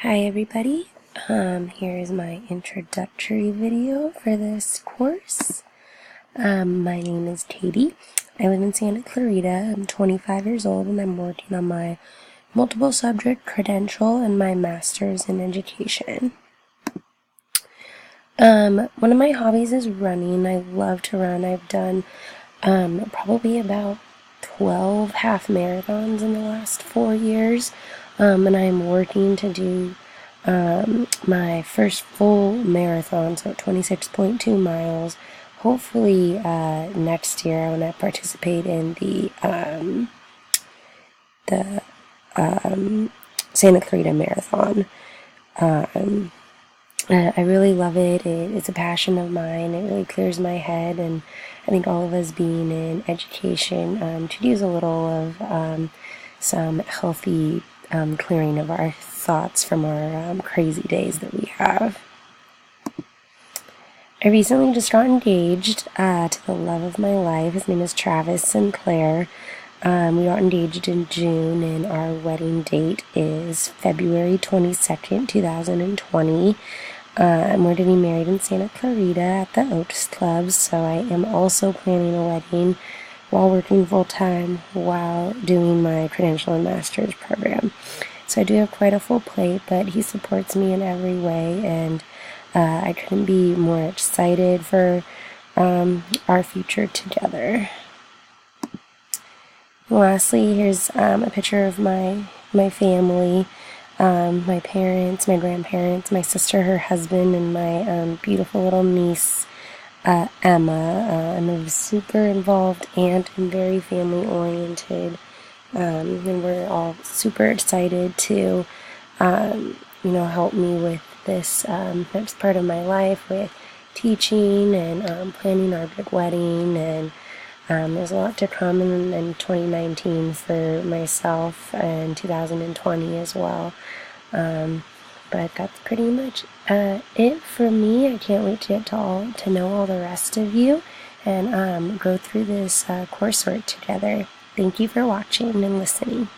Hi everybody, here is my introductory video for this course. My name is Katie. I live in Santa Clarita. I'm 25 years old and I'm working on my multiple subject credential and my master's in education. One of my hobbies is running. I love to run. I've done probably about 12 half marathons in the last 4 years, and I'm working to do my first full marathon, so 26.2 miles. Hopefully next year I want to participate in the Santa Clarita Marathon. I really love it. It's a passion of mine. It really clears my head, and I think all of us being in education should use a little of some healthy clearing of our thoughts from our crazy days that we have. I recently just got engaged to the love of my life. His name is Travis Sinclair. We got engaged in June, and our wedding date is February 22nd, 2020. We're to be married in Santa Clarita at the Oaks Club, so I am also planning a wedding while working full-time while doing my credential and master's program. So I do have quite a full plate, but he supports me in every way, and I couldn't be more excited for our future together. Lastly, here's a picture of my family. My parents, my grandparents, my sister, her husband, and my beautiful little niece, Emma. I'm a super involved aunt and very family oriented, and we're all super excited to, help me with this next part of my life with teaching and planning our big wedding, and there's a lot to come in 2019 for myself and 2020 as well. But that's pretty much it for me. I can't wait to get to know all the rest of you and go through this coursework together. Thank you for watching and listening.